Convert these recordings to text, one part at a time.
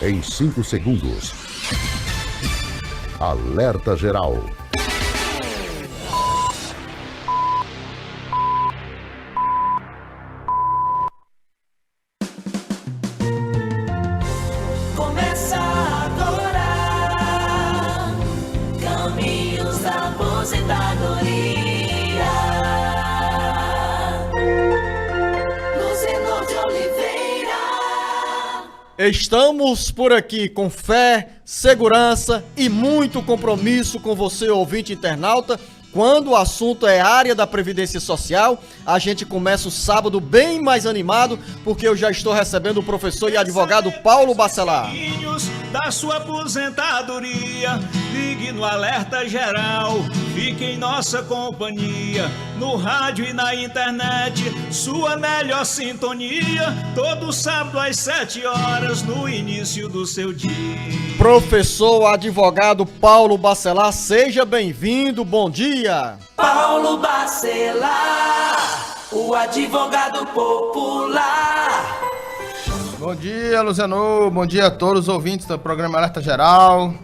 em 5 segundos. Alerta Geral. Começa agora, Caminhos da Aposentadoria. Luzenor de Oliveira. Estamos por aqui com fé, segurança e muito compromisso com você, ouvinte internauta. Quando o assunto é área da Previdência Social, a gente começa o sábado bem mais animado, porque eu já estou recebendo o professor e advogado Paulo Bacelar. Da sua aposentadoria, ligue no Alerta Geral, fique em nossa companhia, no rádio e na internet, sua melhor sintonia, todo sábado às 7 horas, no início do seu dia. Professor advogado Paulo Bacelar, seja bem-vindo, bom dia. Paulo Bacelar, o advogado popular. Bom dia, Luzenor. Bom dia a todos os ouvintes do programa Alerta Geral.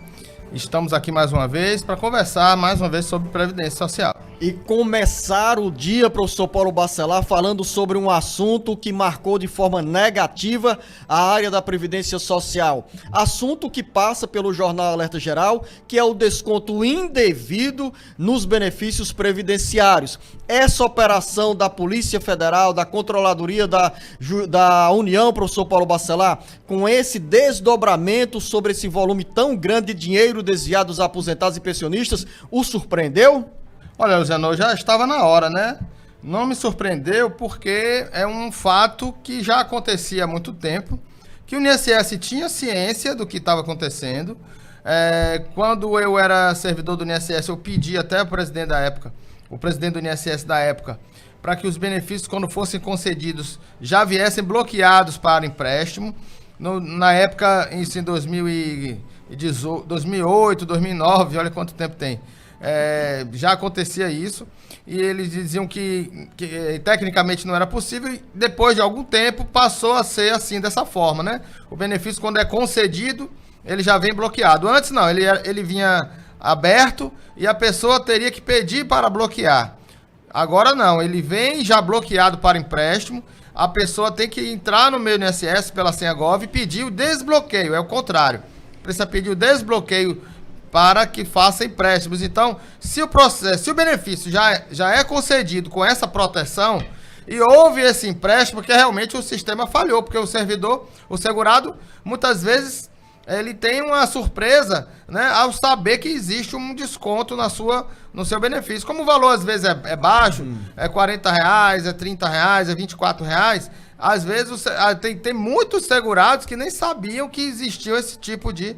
Estamos aqui mais uma vez para conversar mais uma vez sobre Previdência Social. E começar o dia, professor Paulo Bacelar, falando sobre um assunto que marcou de forma negativa a área da Previdência Social. Assunto que passa pelo jornal Alerta Geral, que é o desconto indevido nos benefícios previdenciários. Essa operação da Polícia Federal, da Controladoria da União, professor Paulo Bacelar, com esse desdobramento sobre esse volume tão grande de dinheiro desviado dos aposentados e pensionistas, o surpreendeu? Olha, Luzenor, já estava na hora, né? Não me surpreendeu porque é um fato que já acontecia há muito tempo, que o INSS tinha ciência do que estava acontecendo. Quando eu era servidor do INSS, eu pedi até ao presidente da época, o presidente do INSS da época, para que os benefícios, quando fossem concedidos, já viessem bloqueados para empréstimo. Na época, isso em 2008, 2009, olha quanto tempo tem. Já acontecia isso, e eles diziam que tecnicamente não era possível, e depois de algum tempo passou a ser assim, dessa forma, né? O benefício, quando é concedido, ele já vem bloqueado. Antes não, ele vinha aberto e a pessoa teria que pedir para bloquear. Agora não, ele vem já bloqueado para empréstimo, a pessoa tem que entrar no meu INSS pela senha Gov e pedir o desbloqueio, é o contrário. Precisa pedir o desbloqueio para que faça empréstimos. Então, se o benefício já é concedido com essa proteção e houve esse empréstimo, que realmente o sistema falhou, porque o servidor, o segurado, muitas vezes ele tem uma surpresa, né, ao saber que existe um desconto no seu benefício. Como o valor às vezes é baixo, é R$40, é R$30, é R$24, às vezes tem muitos segurados que nem sabiam que existia esse tipo de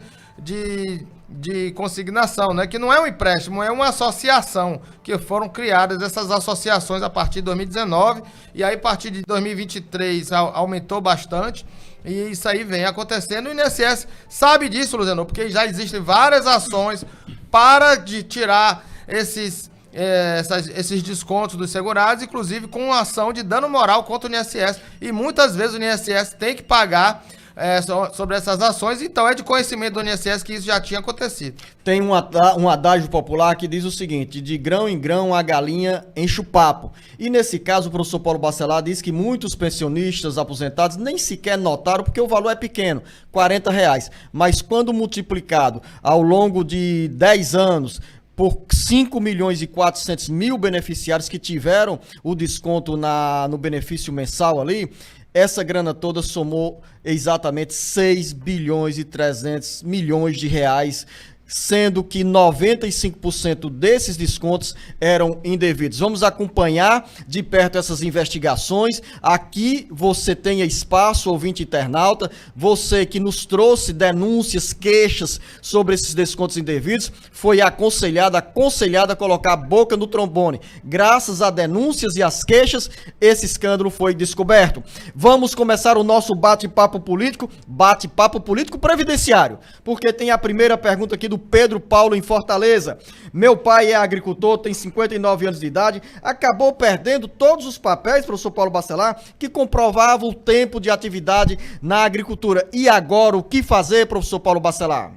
consignação, né? Que não é um empréstimo, é uma associação, que foram criadas essas associações a partir de 2019, e aí a partir de 2023 aumentou bastante, e isso aí vem acontecendo. O INSS sabe disso, Luzenor, porque já existem várias ações para de tirar esses descontos dos segurados, inclusive com ação de dano moral contra o INSS, e muitas vezes o INSS tem que pagar sobre essas ações, então é de conhecimento do INSS que isso já tinha acontecido. Tem um adágio popular que diz o seguinte: de grão em grão a galinha enche o papo. E nesse caso o professor Paulo Bacelar diz que muitos pensionistas aposentados nem sequer notaram, porque o valor é pequeno, R$40, mas quando multiplicado ao longo de 10 anos por 5.400.000 beneficiários que tiveram o desconto no benefício mensal ali, essa grana toda somou exatamente 6.300 bilhões de reais, sendo que 95% desses descontos eram indevidos. Vamos acompanhar de perto essas investigações. Aqui você tem espaço, ouvinte internauta, você que nos trouxe denúncias, queixas sobre esses descontos indevidos, foi aconselhada a colocar a boca no trombone. Graças a denúncias e as queixas, esse escândalo foi descoberto. Vamos começar o nosso bate-papo político previdenciário, porque tem a primeira pergunta aqui do Pedro Paulo, em Fortaleza. Meu pai é agricultor, tem 59 anos de idade, acabou perdendo todos os papéis, professor Paulo Bacelar, que comprovavam o tempo de atividade na agricultura. E agora, o que fazer, professor Paulo Bacelar?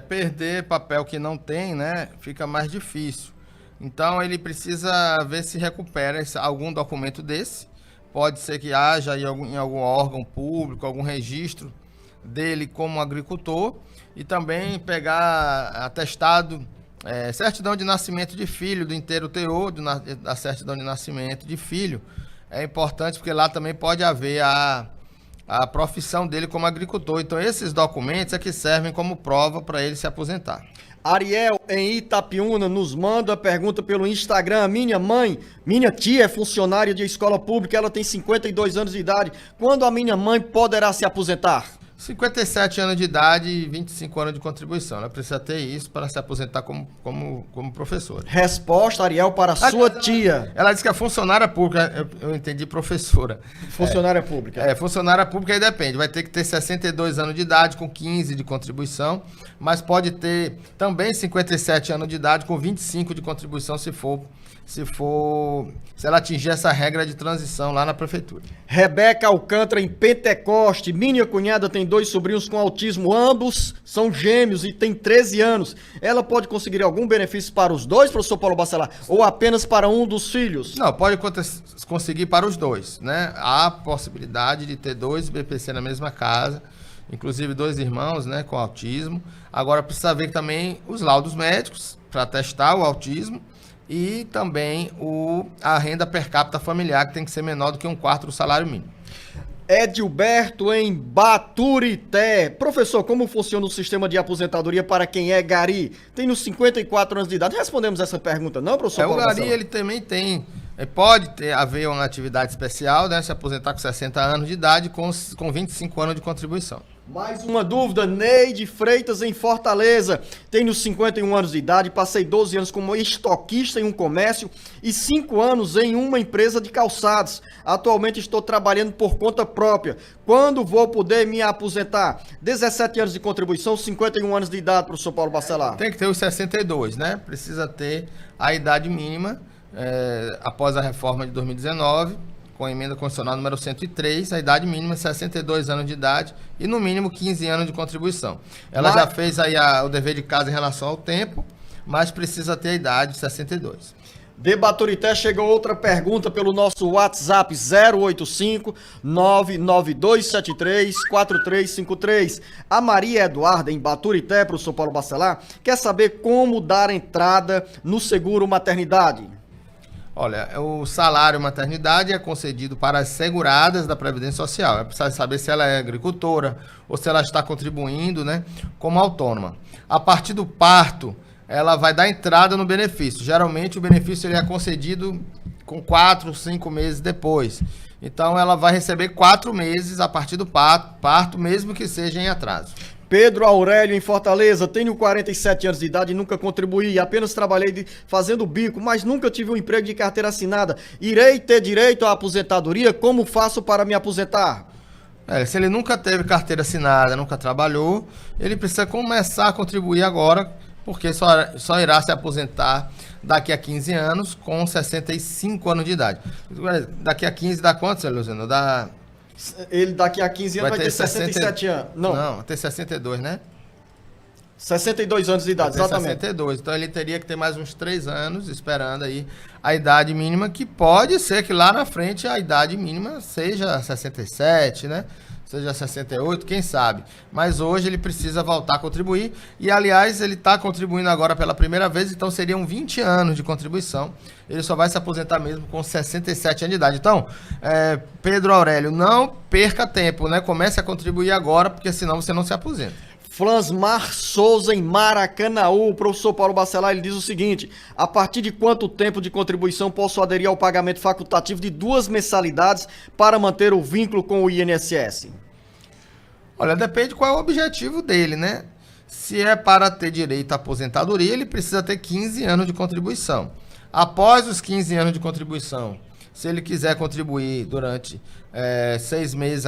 Perder papel que não tem, né, fica mais difícil. Então, ele precisa ver se recupera algum documento desse. Pode ser que haja em algum órgão público, algum registro dele como agricultor. E também pegar atestado, certidão de nascimento de filho, do inteiro teor da certidão de nascimento de filho. É importante porque lá também pode haver a profissão dele como agricultor. Então, esses documentos é que servem como prova para ele se aposentar. Ariel, em Itapiúna, nos manda a pergunta pelo Instagram. Minha tia é funcionária de escola pública, ela tem 52 anos de idade. Quando a minha mãe poderá se aposentar? 57 anos de idade e 25 anos de contribuição. Ela precisa ter isso para se aposentar como professora. Resposta, Ariel, para a sua tia. Ela disse que é funcionária pública. Eu entendi professora. Funcionária pública. Funcionária pública aí depende. Vai ter que ter 62 anos de idade com 15 de contribuição, mas pode ter também 57 anos de idade com 25 de contribuição se ela atingir essa regra de transição lá na prefeitura. Rebeca Alcântara, em Pentecoste. Minha cunhada tem 2 sobrinhos com autismo, ambos são gêmeos e tem 13 anos. Ela pode conseguir algum benefício para os dois, professor Paulo Bacelar, ou apenas para um dos filhos? Não, pode conseguir para os dois, né? Há possibilidade de ter 2 BPC na mesma casa, inclusive 2 irmãos, né, com autismo. Agora precisa ver também os laudos médicos para testar o autismo. E também a renda per capita familiar, que tem que ser menor do que 1/4 do salário mínimo. Edilberto, em Baturité. Professor, como funciona o sistema de aposentadoria para quem é gari? Tenho 54 anos de idade. Respondemos essa pergunta, não, professor? O gari, ele também tem... Pode haver uma atividade especial, né? Se aposentar com 60 anos de idade com 25 anos de contribuição. Mais uma dúvida, Neide Freitas, em Fortaleza. Tenho 51 anos de idade, passei 12 anos como estoquista em um comércio e 5 anos em uma empresa de calçados. Atualmente estou trabalhando por conta própria. Quando vou poder me aposentar? 17 anos de contribuição, 51 anos de idade, professor Paulo Bacelar. Tem que ter os 62, né? Precisa ter a idade mínima após a reforma de 2019, com a emenda constitucional número 103, a idade mínima é 62 anos de idade e no mínimo 15 anos de contribuição. Ela já fez aí o dever de casa em relação ao tempo, mas precisa ter a idade de 62. De Baturité chegou outra pergunta pelo nosso WhatsApp 085-99273-4353. A Maria Eduarda, em Baturité, professor Paulo Bacelar, quer saber como dar entrada no seguro maternidade. Olha, o salário maternidade é concedido para as seguradas da Previdência Social. É preciso saber se ela é agricultora ou se ela está contribuindo, né, como autônoma. A partir do parto, ela vai dar entrada no benefício. Geralmente, o benefício ele é concedido com 4, 5 meses depois. Então, ela vai receber 4 meses a partir do parto, mesmo que seja em atraso. Pedro Aurélio, em Fortaleza. Tenho 47 anos de idade e nunca contribuí. Apenas trabalhei fazendo bico, mas nunca tive um emprego de carteira assinada. Irei ter direito à aposentadoria? Como faço para me aposentar? Se ele nunca teve carteira assinada, nunca trabalhou, ele precisa começar a contribuir agora, porque só irá se aposentar daqui a 15 anos com 65 anos de idade. Daqui a 15 dá quanto, seu Luciano? Ele daqui a 15 anos vai ter 67 anos. Não, vai ter 62, né? 62 anos de idade, exatamente. 62, então ele teria que ter mais uns 3 anos esperando aí a idade mínima, que pode ser que lá na frente a idade mínima seja 67, né? Seja 68, quem sabe. Mas hoje ele precisa voltar a contribuir. E, aliás, ele está contribuindo agora pela primeira vez, então seriam 20 anos de contribuição. Ele só vai se aposentar mesmo com 67 anos de idade. Então, Pedro Aurélio, não perca tempo, né? Comece a contribuir agora, porque senão você não se aposenta. Flansmar Souza, em Maracanaú. O professor Paulo Bacelar, ele diz o seguinte: a partir de quanto tempo de contribuição posso aderir ao pagamento facultativo de 2 mensalidades para manter o vínculo com o INSS? Olha, depende qual é o objetivo dele, né? Se é para ter direito à aposentadoria, ele precisa ter 15 anos de contribuição. Após os 15 anos de contribuição, se ele quiser contribuir durante 6 meses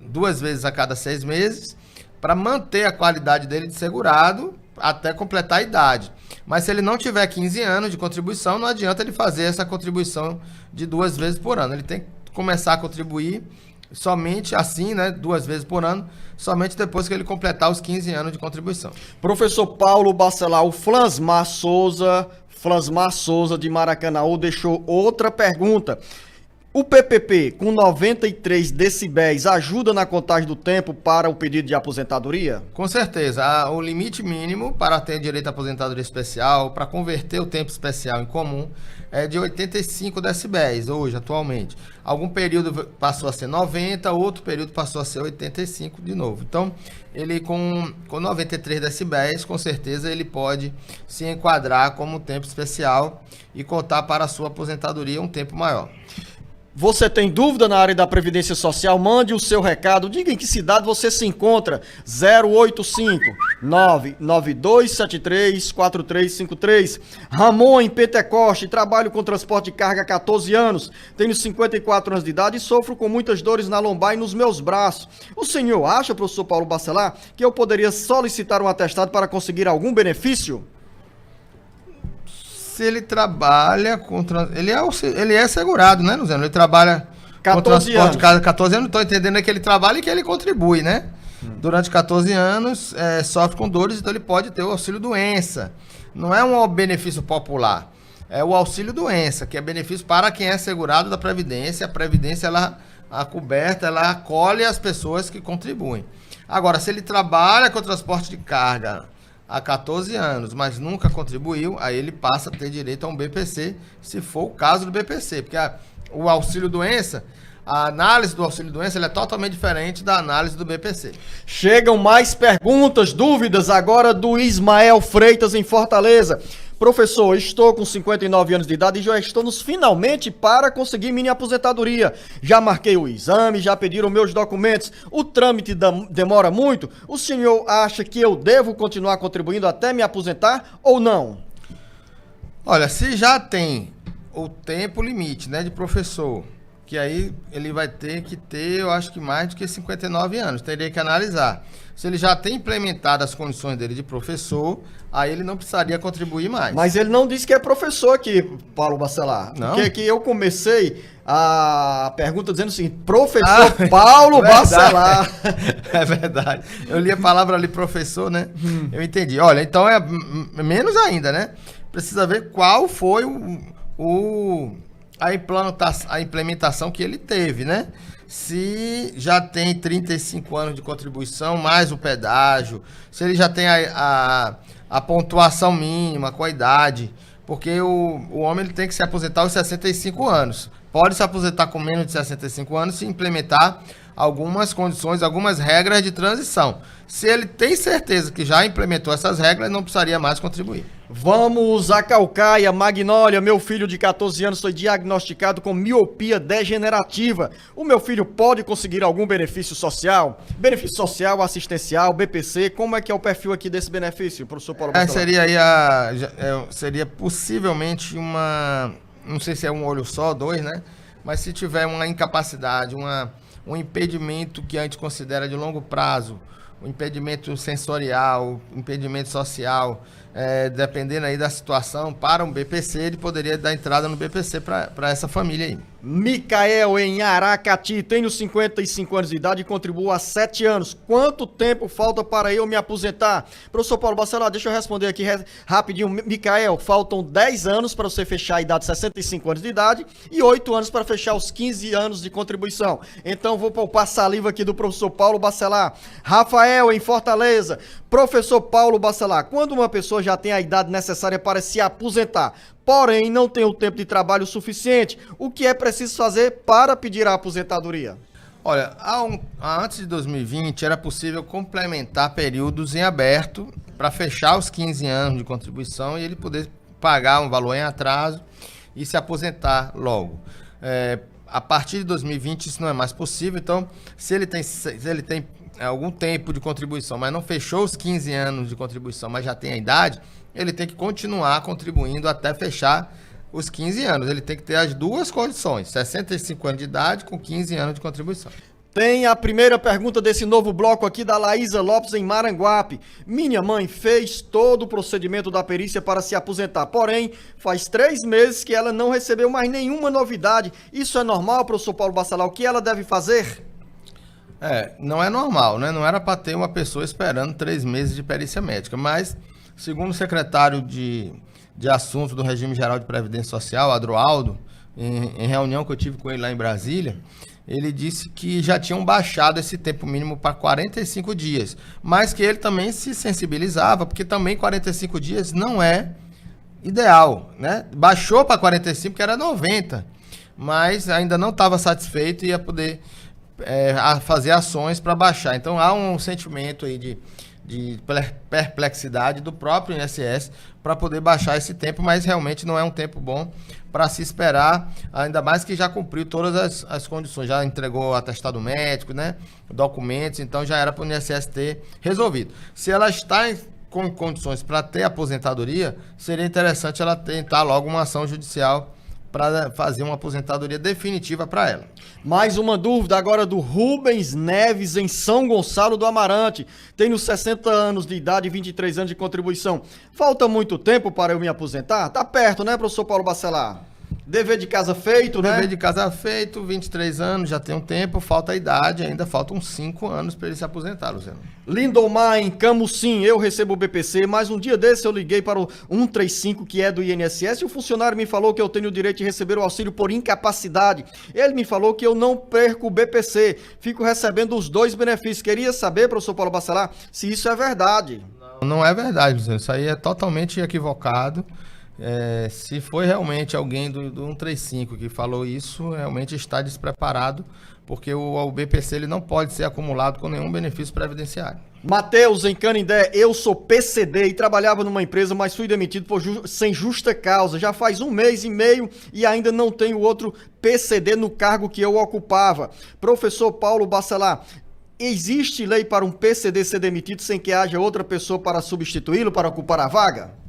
2 vezes a cada 6 meses, para manter a qualidade dele de segurado, até completar a idade. Mas se ele não tiver 15 anos de contribuição, não adianta ele fazer essa contribuição de 2 vezes por ano. Ele tem que começar a contribuir somente assim, né, 2 vezes por ano, somente depois que ele completar os 15 anos de contribuição. Professor Paulo Bacelar, o Flansmar Souza de Maracanaú deixou outra pergunta. O PPP com 93 decibéis ajuda na contagem do tempo para o pedido de aposentadoria? Com certeza. O limite mínimo para ter direito à aposentadoria especial, para converter o tempo especial em comum, é de 85 decibéis hoje, atualmente. Algum período passou a ser 90, outro período passou a ser 85 de novo. Então, ele com 93 decibéis, com certeza ele pode se enquadrar como tempo especial e contar para a sua aposentadoria um tempo maior. Você tem dúvida na área da Previdência Social? Mande o seu recado. Diga em que cidade você se encontra. 085-99273-4353. Ramon, em Pentecoste. Trabalho com transporte de carga há 14 anos. Tenho 54 anos de idade e sofro com muitas dores na lombar e nos meus braços. O senhor acha, professor Paulo Bacelar, que eu poderia solicitar um atestado para conseguir algum benefício? Se ele trabalha com... Ele é segurado, né, Luziano? Ele trabalha 14 anos. 14 anos, estou entendendo que ele trabalha e que ele contribui, né? Durante 14 anos, sofre com dores, então ele pode ter o auxílio-doença. Não é um benefício popular, é o auxílio-doença, que é benefício para quem é segurado da Previdência. A Previdência, a coberta, ela acolhe as pessoas que contribuem. Agora, se ele trabalha com transporte de carga há 14 anos, mas nunca contribuiu, aí ele passa a ter direito a um BPC, se for o caso do BPC, porque o auxílio-doença, a análise do auxílio-doença é totalmente diferente da análise do BPC. Chegam mais perguntas, dúvidas agora do Ismael Freitas em Fortaleza. Professor, estou com 59 anos de idade e já estou nos finalmente para conseguir minha aposentadoria. Já marquei o exame, já pediram meus documentos. O trâmite demora muito? O senhor acha que eu devo continuar contribuindo até me aposentar ou não? Olha, se já tem o tempo limite, né, de professor, que aí ele vai ter que ter, eu acho que mais do que 59 anos, teria que analisar. Se ele já tem implementado as condições dele de professor, aí ele não precisaria contribuir mais. Mas ele não disse que é professor aqui, Paulo Bacelar. Não? Porque eu comecei a pergunta dizendo assim, professor Paulo Bacelar. É verdade. Eu li a palavra ali, professor, né? Eu entendi. Olha, então é menos ainda, né? Precisa ver qual foi a implementação que ele teve, né? Se já tem 35 anos de contribuição, mais o pedágio, se ele já tem a pontuação mínima com a idade, porque o homem ele tem que se aposentar aos 65 anos. Pode se aposentar com menos de 65 anos se implementar algumas condições, algumas regras de transição. Se ele tem certeza que já implementou essas regras, não precisaria mais contribuir. Vamos a Calcaia, Magnólia. Meu filho de 14 anos foi diagnosticado com miopia degenerativa. O meu filho pode conseguir algum benefício social? Benefício social, assistencial, BPC, como é que é o perfil aqui desse benefício, professor Paulo Bacelar? Seria seria possivelmente não sei se é um olho só, 2, né? Mas se tiver uma incapacidade, um impedimento que a gente considera de longo prazo, um impedimento sensorial, impedimento social, dependendo aí da situação, para um BPC, ele poderia dar entrada no BPC para essa família aí. Micael, em Aracati, tenho 55 anos de idade e contribuo há 7 anos. Quanto tempo falta para eu me aposentar? Professor Paulo Bacelar, deixa eu responder aqui rapidinho. Micael, faltam 10 anos para você fechar a idade de 65 anos de idade e 8 anos para fechar os 15 anos de contribuição. Então, vou poupar saliva aqui do professor Paulo Bacelar. Rafael, em Fortaleza. Professor Paulo Bacelar, quando uma pessoa já tem a idade necessária para se aposentar, porém não tem o tempo de trabalho suficiente, o que é preciso fazer para pedir a aposentadoria? Olha, antes de 2020 era possível complementar períodos em aberto para fechar os 15 anos de contribuição e ele poder pagar um valor em atraso e se aposentar logo. A partir de 2020 isso não é mais possível, então se ele tem algum tempo de contribuição, mas não fechou os 15 anos de contribuição, mas já tem a idade, ele tem que continuar contribuindo até fechar os 15 anos. Ele tem que ter as duas condições, 65 anos de idade com 15 anos de contribuição. Tem a primeira pergunta desse novo bloco aqui da Laísa Lopes em Maranguape. Minha mãe fez todo o procedimento da perícia para se aposentar, porém, faz 3 meses que ela não recebeu mais nenhuma novidade. Isso é normal, professor Paulo Bacelar? O que ela deve fazer? Não é normal, né? Não era para ter uma pessoa esperando 3 meses de perícia médica, mas, segundo o secretário de Assuntos do Regime Geral de Previdência Social, Adroaldo, em reunião que eu tive com ele lá em Brasília, ele disse que já tinham baixado esse tempo mínimo para 45 dias, mas que ele também se sensibilizava, porque também 45 dias não é ideal, né? Baixou para 45, que era 90, mas ainda não estava satisfeito e ia poder fazer ações para baixar. Então há um sentimento aí de perplexidade do próprio INSS para poder baixar esse tempo, mas realmente não é um tempo bom para se esperar, ainda mais que já cumpriu todas as condições, já entregou atestado médico, né, documentos, então já era para o INSS ter resolvido. Se ela está com condições para ter aposentadoria, seria interessante ela tentar logo uma ação judicial para fazer uma aposentadoria definitiva para ela. Mais uma dúvida agora do Rubens Neves, em São Gonçalo do Amarante. Tenho 60 anos de idade e 23 anos de contribuição. Falta muito tempo para eu me aposentar? Tá perto, né, professor Paulo Bacelar? Dever de casa feito, né? Dever de casa feito, 23 anos, já tem um tempo, falta a idade, ainda faltam 5 anos para ele se aposentar, Luciano. Lindomar, em Camusim, eu recebo o BPC, mas um dia desse eu liguei para o 135, que é do INSS, e o funcionário me falou que eu tenho o direito de receber o auxílio por incapacidade. Ele me falou que eu não perco o BPC, fico recebendo os 2 benefícios. Queria saber, professor Paulo Bacelar, se isso é verdade. Não é verdade, Luciano, isso aí é totalmente equivocado. Se foi realmente alguém do 135 que falou isso, realmente está despreparado, porque o BPC ele não pode ser acumulado com nenhum benefício previdenciário. Matheus, em Canindé, eu sou PCD e trabalhava numa empresa, mas fui demitido sem justa causa. Já faz 1 mês e meio e ainda não tenho outro PCD no cargo que eu ocupava. Professor Paulo Bacelar, existe lei para um PCD ser demitido sem que haja outra pessoa para substituí-lo, para ocupar a vaga?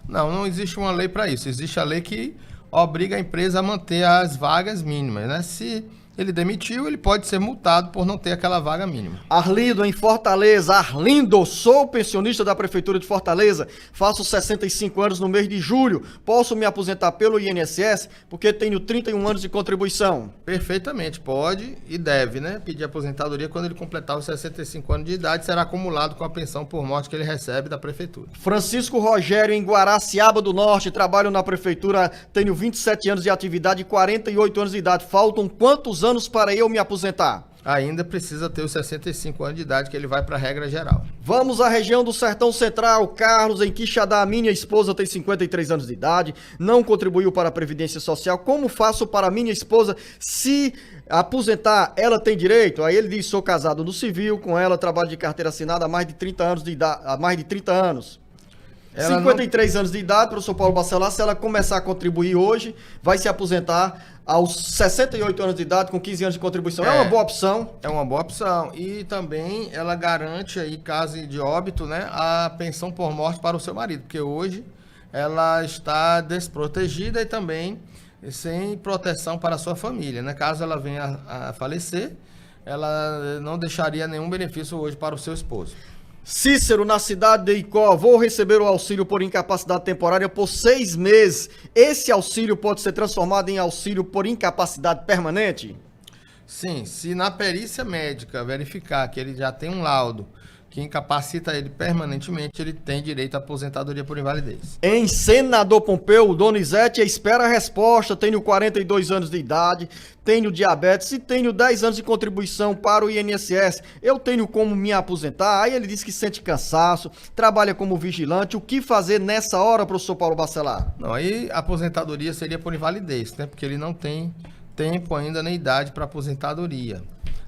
Não existe uma lei para isso. Existe a lei que obriga a empresa a manter as vagas mínimas, né? Se ele demitiu, ele pode ser multado por não ter aquela vaga mínima. Arlindo, em Fortaleza. Arlindo, sou pensionista da Prefeitura de Fortaleza, faço 65 anos no mês de julho. Posso me aposentar pelo INSS porque tenho 31 anos de contribuição? Perfeitamente, pode e deve, né? Pedir aposentadoria quando ele completar os 65 anos de idade, será acumulado com a pensão por morte que ele recebe da Prefeitura. Francisco Rogério, em Guaraciaba do Norte, trabalho na Prefeitura, tenho 27 anos de atividade e 48 anos de idade. Faltam quantos anos para eu me aposentar? Ainda precisa ter os 65 anos de idade, que ele vai para a regra geral. Vamos à região do Sertão Central. Carlos, em Quixadá, minha esposa tem 53 anos de idade, não contribuiu para a Previdência Social. Como faço para minha esposa se aposentar? Ela tem direito? Aí ele diz, sou casado no civil, com ela trabalho de carteira assinada há mais de 30 anos de idade, há mais de 30 anos. 53 anos de idade, professor Paulo Bacelar, se ela começar a contribuir hoje, vai se aposentar aos 68 anos de idade, com 15 anos de contribuição. É uma boa opção. É uma boa opção. E também ela garante, aí, caso de óbito, né, a pensão por morte para o seu marido, porque hoje ela está desprotegida e também sem proteção para a sua família, né? Caso ela venha a falecer, ela não deixaria nenhum benefício hoje para o seu esposo. Cícero, na cidade de Icó, vou receber o auxílio por incapacidade temporária por 6 meses. Esse auxílio pode ser transformado em auxílio por incapacidade permanente? Sim, se na perícia médica verificar que ele já tem um laudo que incapacita ele permanentemente, ele tem direito à aposentadoria por invalidez. Em Senador Pompeu, Donizete espera a resposta. Tenho 42 anos de idade, tenho diabetes e tenho 10 anos de contribuição para o INSS. Eu tenho como me aposentar? Aí ele diz que sente cansaço, trabalha como vigilante. O que fazer nessa hora, professor Paulo Bacelar? Não, aí a aposentadoria seria por invalidez, né? Porque ele não tem tempo ainda nem idade para aposentadoria.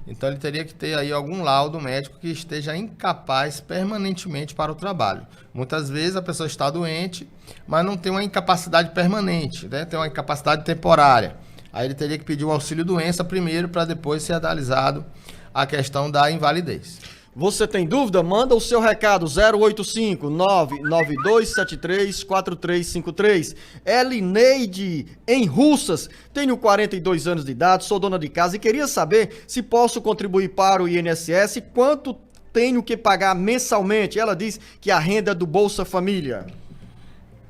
Então ele teria que ter aí algum laudo médico que esteja incapaz permanentemente para o trabalho. Muitas vezes a pessoa está doente, mas não tem uma incapacidade permanente, né? Tem uma incapacidade temporária. Aí ele teria que pedir o auxílio doença primeiro para depois ser analisado a questão da invalidez. Você tem dúvida? Manda o seu recado 085-99273-4353. Elineide, em Russas, tenho 42 anos de idade, sou dona de casa e queria saber se posso contribuir para o INSS e quanto tenho que pagar mensalmente. Ela diz que a renda é do Bolsa Família.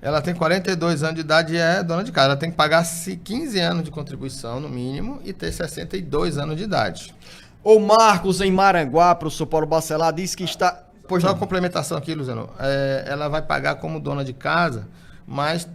Ela tem 42 anos de idade e é dona de casa. Ela tem que pagar 15 anos de contribuição, no mínimo, e ter 62 anos de idade. O Marcos, em Maranguá, professor Paulo Bacelar, diz que está... Pois só uma complementação aqui, Luciano. Ela vai pagar como dona de casa, mas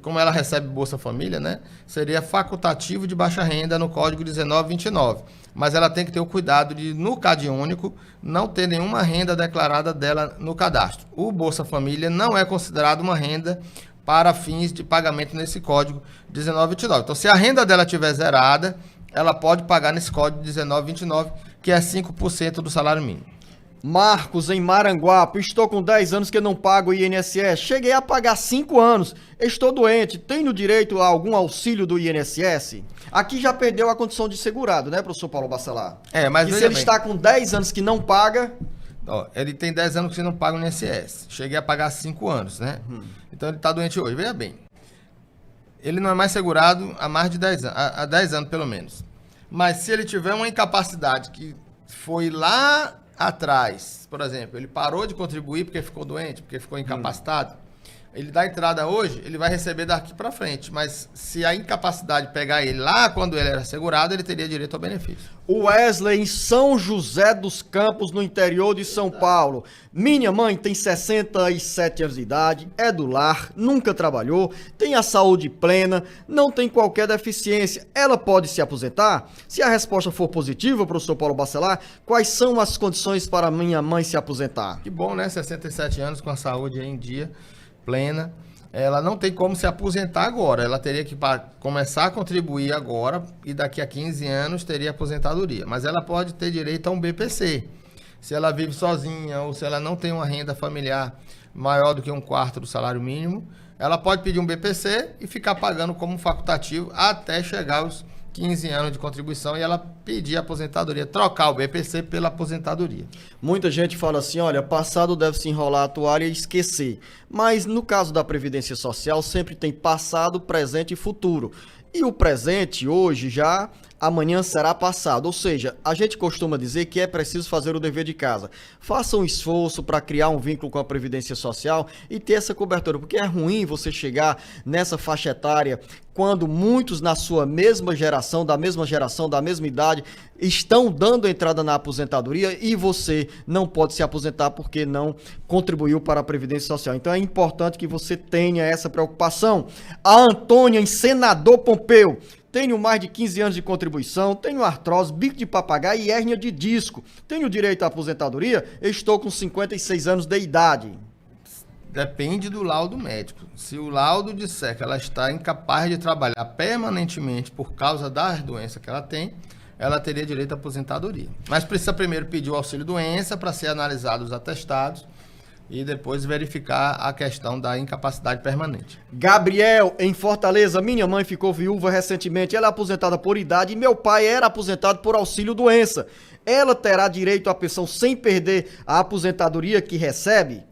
como ela recebe Bolsa Família, né? Seria facultativo de baixa renda no Código 1929. Mas ela tem que ter o cuidado de, no CadÚnico, não ter nenhuma renda declarada dela no cadastro. O Bolsa Família não é considerado uma renda para fins de pagamento nesse Código 1929. Então, se a renda dela estiver zerada, ela pode pagar nesse Código 1929, que é 5% do salário mínimo. Marcos, em Maranguape, estou com 10 anos que não pago o INSS. Cheguei a pagar 5 anos. Estou doente. Tenho direito a algum auxílio do INSS? Aqui já perdeu a condição de segurado, né, professor Paulo Bacelar? Mas e se ele está com 10 anos que não paga... ele tem 10 anos que não paga o INSS. Cheguei a pagar 5 anos, né? Então ele está doente hoje. Veja bem. Ele não é mais segurado há mais de 10 anos, há 10 anos pelo menos. Mas se ele tiver uma incapacidade que foi lá atrás, por exemplo, ele parou de contribuir porque ficou doente, porque ficou incapacitado, ele dá entrada hoje, ele vai receber daqui para frente. Mas se a incapacidade pegar ele lá quando ele era segurado, ele teria direito ao benefício. O Wesley, em São José dos Campos, no interior de São Paulo. Minha mãe tem 67 anos de idade, é do lar, nunca trabalhou, tem a saúde plena, não tem qualquer deficiência. Ela pode se aposentar? Se a resposta for positiva, professor Paulo Bacelar, quais são as condições para minha mãe se aposentar? Que bom, né? 67 anos com a saúde em dia, plena. Ela não tem como se aposentar agora. Ela teria que começar a contribuir agora e daqui a 15 anos teria aposentadoria. Mas ela pode ter direito a um BPC. Se ela vive sozinha ou se ela não tem uma renda familiar maior do que 1/4 do salário mínimo, ela pode pedir um BPC e ficar pagando como facultativo até chegar aos 15 anos de contribuição e ela pedir a aposentadoria, trocar o BPC pela aposentadoria. Muita gente fala assim, olha, passado deve se enrolar a toalha e esquecer. Mas no caso da Previdência Social sempre tem passado, presente e futuro. E o presente hoje já, amanhã será passado. Ou seja, a gente costuma dizer que é preciso fazer o dever de casa. Faça um esforço para criar um vínculo com a Previdência Social e ter essa cobertura. Porque é ruim você chegar nessa faixa etária quando muitos na sua mesma geração, da mesma idade, estão dando entrada na aposentadoria e você não pode se aposentar porque não contribuiu para a Previdência Social. Então é importante que você tenha essa preocupação. A Antônia, em Senador Pompeu. Tenho mais de 15 anos de contribuição, tenho artrose, bico de papagaio e hérnia de disco. Tenho direito à aposentadoria? Estou com 56 anos de idade. Depende do laudo médico. Se o laudo disser que ela está incapaz de trabalhar permanentemente por causa das doenças que ela tem, ela teria direito à aposentadoria. Mas precisa primeiro pedir o auxílio-doença para ser analisados os atestados e depois verificar a questão da incapacidade permanente. Gabriel, em Fortaleza, minha mãe ficou viúva recentemente, ela é aposentada por idade e meu pai era aposentado por auxílio-doença. Ela terá direito à pensão sem perder a aposentadoria que recebe?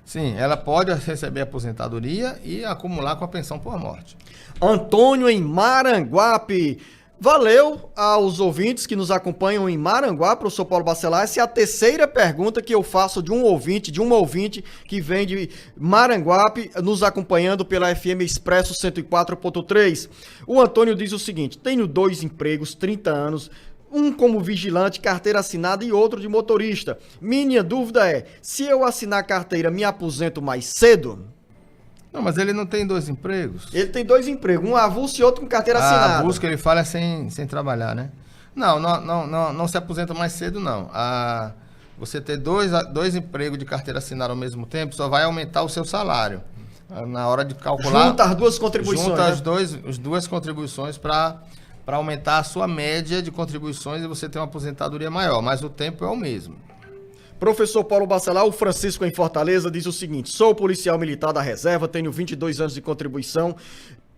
Sim, ela pode receber aposentadoria e acumular com a pensão por morte. Antônio, em Maranguape. Valeu aos ouvintes que nos acompanham em Maranguá, professor Paulo Bacelar. Essa é a terceira pergunta que eu faço de uma ouvinte que vem de Maranguape, nos acompanhando pela FM Expresso 104.3. O Antônio diz o seguinte: tenho 2 empregos, 30 anos, um como vigilante, carteira assinada e outro de motorista. Minha dúvida é, se eu assinar a carteira, me aposento mais cedo? Não, mas ele não tem 2 empregos. Ele tem 2 empregos, um avulso e outro com carteira assinada. Avulso que ele fala é sem trabalhar, né? Não se aposenta mais cedo, não. Você ter dois empregos de carteira assinada ao mesmo tempo só vai aumentar o seu salário. Na hora de calcular... Junta as 2 contribuições. Junta né? as 2 contribuições para aumentar a sua média de contribuições e você ter uma aposentadoria maior, mas o tempo é o mesmo. Professor Paulo Bacelar, o Francisco em Fortaleza diz o seguinte: sou policial militar da reserva, tenho 22 anos de contribuição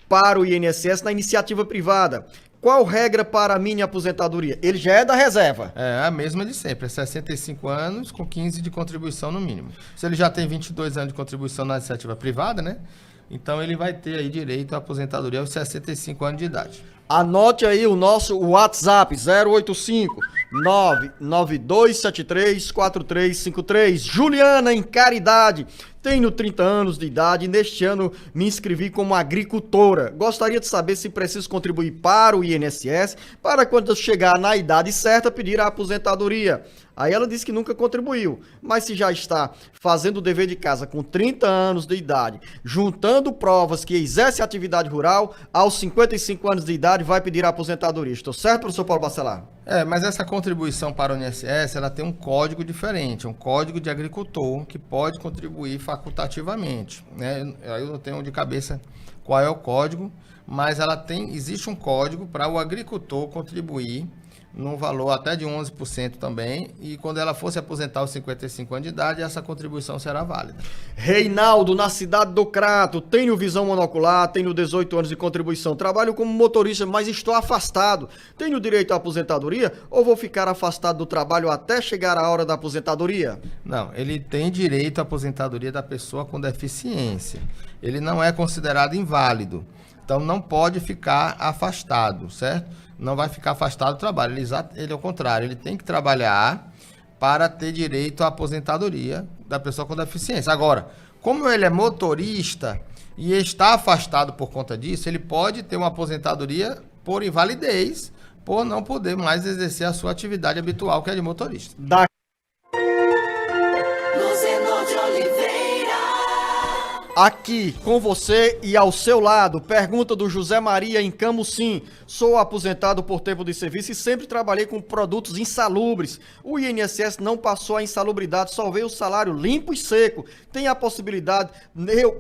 para o INSS na iniciativa privada. Qual regra para a mini aposentadoria? Ele já é da reserva. É a mesma de sempre, é 65 anos com 15 de contribuição no mínimo. Se ele já tem 22 anos de contribuição na iniciativa privada, né? Então ele vai ter aí direito à aposentadoria aos 65 anos de idade. Anote aí o nosso WhatsApp, 085 99273 4353. Juliana, em Caridade. Tenho 30 anos de idade e neste ano me inscrevi como agricultora. Gostaria de saber se preciso contribuir para o INSS para quando chegar na idade certa pedir a aposentadoria. Aí ela disse que nunca contribuiu, mas se já está fazendo o dever de casa com 30 anos de idade, juntando provas que exerce atividade rural, aos 55 anos de idade vai pedir a aposentadoria. Estou certo, professor Paulo Bacelar? Mas essa contribuição para o INSS, ela tem um código diferente, um código de agricultor que pode contribuir facultativamente, né? Eu não tenho de cabeça qual é o código, mas existe um código para o agricultor contribuir num valor até de 11% também, e quando ela for se aposentar aos 55 anos de idade, essa contribuição será válida. Reinaldo, na cidade do Crato, tenho visão monocular, tenho 18 anos de contribuição, trabalho como motorista, mas estou afastado. Tenho direito à aposentadoria ou vou ficar afastado do trabalho até chegar a hora da aposentadoria? Não, ele tem direito à aposentadoria da pessoa com deficiência. Ele não é considerado inválido, então não pode ficar afastado, certo? Não vai ficar afastado do trabalho, ele ao contrário, ele tem que trabalhar para ter direito à aposentadoria da pessoa com deficiência. Agora, como ele é motorista e está afastado por conta disso, ele pode ter uma aposentadoria por invalidez, por não poder mais exercer a sua atividade habitual, que é de motorista. Luzeno de Oliveira. Aqui com você e ao seu lado, pergunta do José Maria em Camusim. Sou aposentado por tempo de serviço e sempre trabalhei com produtos insalubres. O INSS não passou a insalubridade, só veio o salário limpo e seco. Tem a possibilidade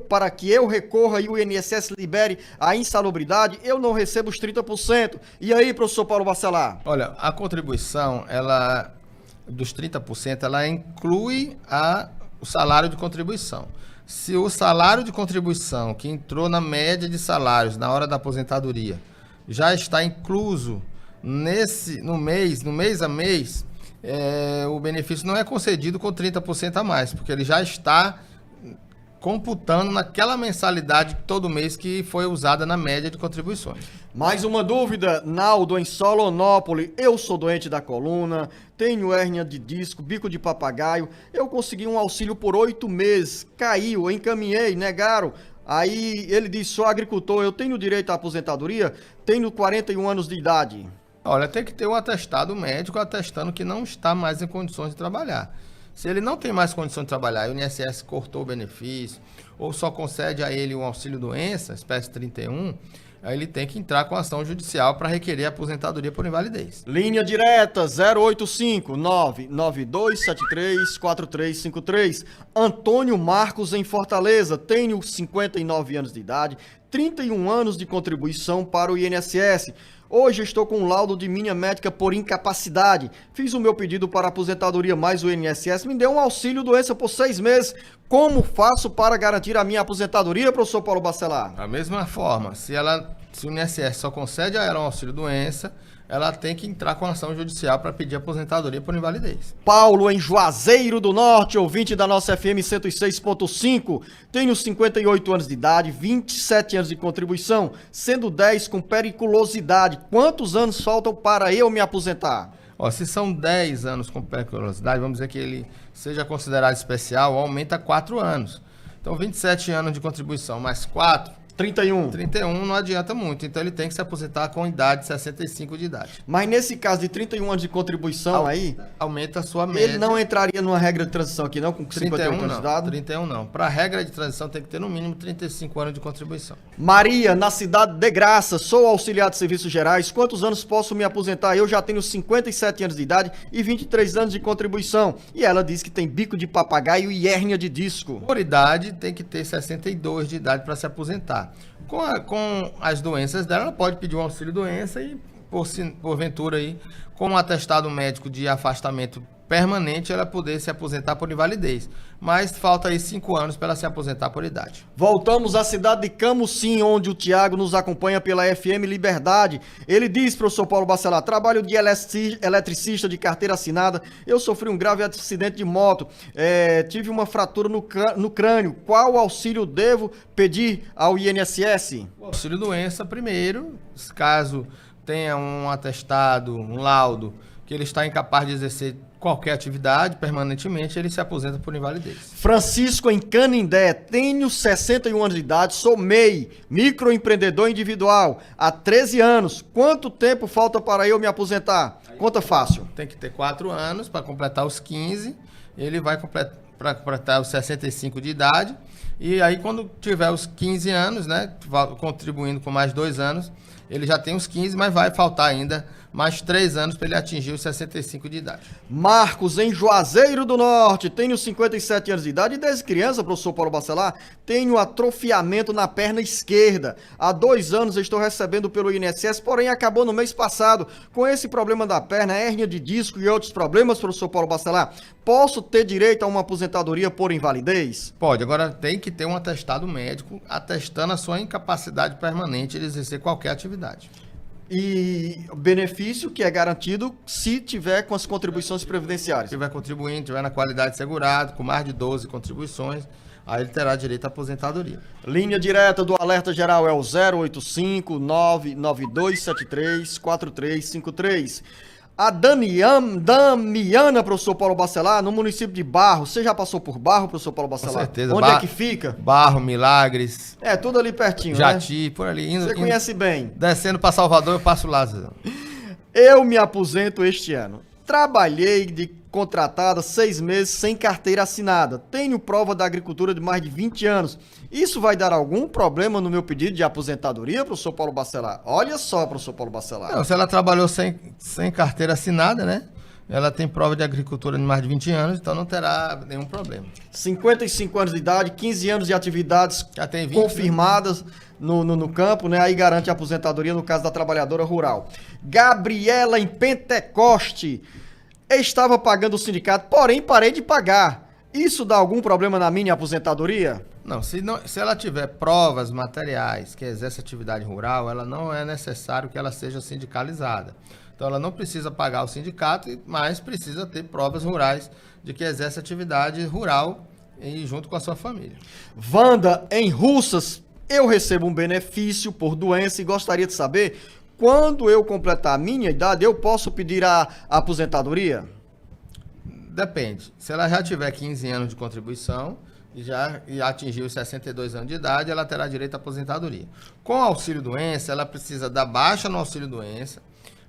para que eu recorra e o INSS libere a insalubridade? Eu não recebo os 30%. E aí, professor Paulo Bacelar? Olha, a contribuição, dos 30%, ela inclui o salário de contribuição. Se o salário de contribuição que entrou na média de salários na hora da aposentadoria já está incluso no mês a mês, o benefício não é concedido com 30% a mais, porque ele já está computando naquela mensalidade todo mês que foi usada na média de contribuições. Mais uma dúvida, Naldo, em Solonópolis. Eu sou doente da coluna, tenho hérnia de disco, bico de papagaio. Eu consegui um auxílio por 8 meses, caiu, encaminhei, negaram. Aí ele disse, sou agricultor, eu tenho direito à aposentadoria? Tenho 41 anos de idade. Olha, tem que ter um atestado médico atestando que não está mais em condições de trabalhar. Se ele não tem mais condição de trabalhar e o INSS cortou o benefício ou só concede a ele um auxílio-doença, espécie 31, aí ele tem que entrar com ação judicial para requerer a aposentadoria por invalidez. Linha direta 085 99273 4353. Antônio Marcos em Fortaleza. Tenho 59 anos de idade, 31 anos de contribuição para o INSS. Hoje estou com um laudo de minha médica por incapacidade. Fiz o meu pedido para aposentadoria, mas o INSS me deu um auxílio-doença por 6 meses. Como faço para garantir a minha aposentadoria, professor Paulo Bacelar? Da mesma forma, se o INSS só concede a ela um auxílio-doença, ela tem que entrar com ação judicial para pedir aposentadoria por invalidez. Paulo, em Juazeiro do Norte, ouvinte da nossa FM 106.5. Tenho 58 anos de idade, 27 anos de contribuição, sendo 10 com periculosidade. Quantos anos faltam para eu me aposentar? Se são 10 anos com periculosidade, vamos dizer que ele seja considerado especial, aumenta 4 anos. Então, 27 anos de contribuição mais 4... 31 não adianta muito, então ele tem que se aposentar com idade de 65 de idade. Mas nesse caso de 31 anos de contribuição aí... Aumenta a sua média. Ele não entraria numa regra de transição aqui não, com 58 anos de idade? 31 não. Para a regra de transição tem que ter no mínimo 35 anos de contribuição. Maria, na cidade de Graça, sou auxiliar de serviços gerais. Quantos anos posso me aposentar? Eu já tenho 57 anos de idade e 23 anos de contribuição. E ela diz que tem bico de papagaio e hérnia de disco. Por idade, tem que ter 62 de idade para se aposentar. Com as doenças dela, ela pode pedir um auxílio-doença e, porventura, aí, com um atestado médico de afastamento permanente ela poder se aposentar por invalidez. Mas falta aí 5 anos para ela se aposentar por idade. Voltamos à cidade de Camusim, onde o Tiago nos acompanha pela FM Liberdade. Ele diz, professor Paulo Bacelar, trabalho de eletricista de carteira assinada. Eu sofri um grave acidente de moto. Tive uma fratura no crânio. Qual auxílio devo pedir ao INSS? O auxílio doença primeiro, caso tenha um atestado, um laudo, que ele está incapaz de exercer qualquer atividade permanentemente, ele se aposenta por invalidez. Francisco em Canindé, tenho 61 anos de idade, sou MEI, microempreendedor individual, há 13 anos. Quanto tempo falta para eu me aposentar? Conta fácil. Tem que ter 4 anos para completar os 15, ele vai completar os 65 de idade, e aí quando tiver os 15 anos, né, contribuindo com mais 2 anos, ele já tem os 15, mas vai faltar ainda mais 3 anos para ele atingir os 65 de idade. Marcos, em Juazeiro do Norte, tenho 57 anos de idade e desde criança, professor Paulo Bacelar, tenho atrofiamento na perna esquerda. Há 2 anos estou recebendo pelo INSS, porém acabou no mês passado. Com esse problema da perna, hérnia de disco e outros problemas, professor Paulo Bacelar, posso ter direito a uma aposentadoria por invalidez? Pode, agora tem que ter um atestado médico atestando a sua incapacidade permanente de exercer qualquer atividade. E benefício que é garantido se tiver com as contribuições previdenciárias. Se estiver contribuindo, estiver na qualidade segurado, com mais de 12 contribuições, aí ele terá direito à aposentadoria. Linha direta do Alerta Geral é o 085-99273-4353. A Damiana, professor Paulo Bacelar, no município de Barro. Você já passou por Barro, professor Paulo Bacelar? Com certeza. Onde é que fica? Barro, Milagres. É, tudo ali pertinho, Jati, né? por ali. Você conhece bem. Descendo para Salvador, eu passo Lázaro. Eu me aposento este ano. Trabalhei de contratada 6 meses sem carteira assinada. Tenho prova da agricultura de mais de 20 anos. Isso vai dar algum problema no meu pedido de aposentadoria, professor Paulo Bacelar? Olha só, professor Paulo Bacelar. Não, se ela trabalhou sem carteira assinada, né? Ela tem prova de agricultura de mais de 20 anos, então não terá nenhum problema. 55 anos de idade, 15 anos de atividades Já tem 20, confirmadas no campo, né? Aí garante a aposentadoria no caso da trabalhadora rural. Gabriela em Pentecoste. Estava pagando o sindicato, porém parei de pagar. Isso dá algum problema na minha aposentadoria? Não, se ela tiver provas materiais que exerce atividade rural, ela não é necessário que ela seja sindicalizada. Então ela não precisa pagar o sindicato, mas precisa ter provas rurais de que exerce atividade rural e junto com a sua família. Wanda, em Russas, eu recebo um benefício por doença e gostaria de saber, quando eu completar a minha idade, eu posso pedir a aposentadoria? Depende. Se ela já tiver 15 anos de contribuição e atingir os 62 anos de idade, ela terá direito à aposentadoria. Com o auxílio-doença, ela precisa dar baixa no auxílio-doença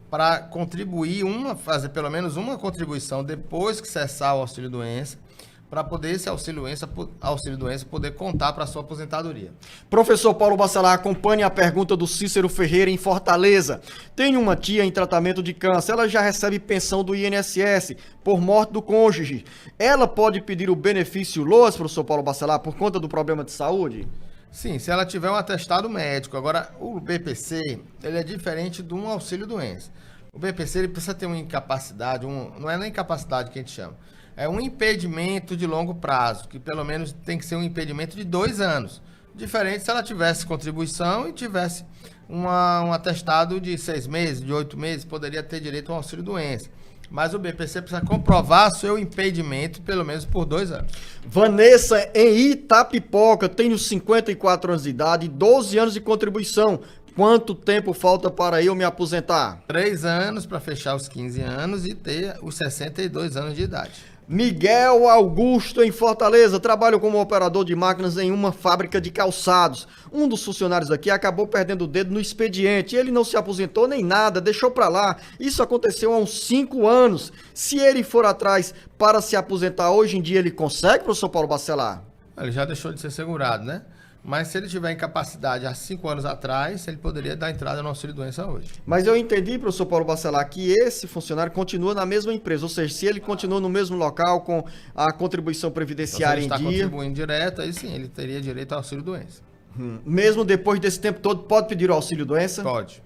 para contribuir, fazer pelo menos uma contribuição depois que cessar o auxílio-doença, para poder esse auxílio-doença poder contar para a sua aposentadoria. Professor Paulo Bacelar, acompanhe a pergunta do Cícero Ferreira em Fortaleza. Tenho uma tia em tratamento de câncer, ela já recebe pensão do INSS por morte do cônjuge. Ela pode pedir o benefício LOAS, professor Paulo Bacelar, por conta do problema de saúde? Sim, se ela tiver um atestado médico. Agora, o BPC, ele é diferente de um auxílio-doença. O BPC, ele precisa ter uma incapacidade, não é nem incapacidade que a gente chama, é um impedimento de longo prazo, que pelo menos tem que ser um impedimento de 2 anos. Diferente se ela tivesse contribuição e tivesse um atestado de 6 meses, de 8 meses, poderia ter direito a um auxílio-doença. Mas o BPC precisa comprovar seu impedimento pelo menos por 2 anos. Vanessa, em Itapipoca, tenho 54 anos de idade e 12 anos de contribuição. Quanto tempo falta para eu me aposentar? 3 anos para fechar os 15 anos e ter os 62 anos de idade. Miguel Augusto, em Fortaleza, trabalho como operador de máquinas em uma fábrica de calçados. Um dos funcionários aqui acabou perdendo o dedo no expediente. Ele não se aposentou nem nada, deixou pra lá. Isso aconteceu há uns 5 anos. Se ele for atrás para se aposentar hoje em dia, ele consegue, professor Paulo Bacelar? Ele já deixou de ser segurado, né? Mas se ele tiver incapacidade há 5 anos atrás, ele poderia dar entrada no auxílio-doença hoje. Mas eu entendi, professor Paulo Bacelar, que esse funcionário continua na mesma empresa. Ou seja, se ele continua no mesmo local com a contribuição previdenciária em dia... Se ele está contribuindo direto, aí sim, ele teria direito ao auxílio-doença. Mesmo depois desse tempo todo, pode pedir o auxílio-doença? Pode.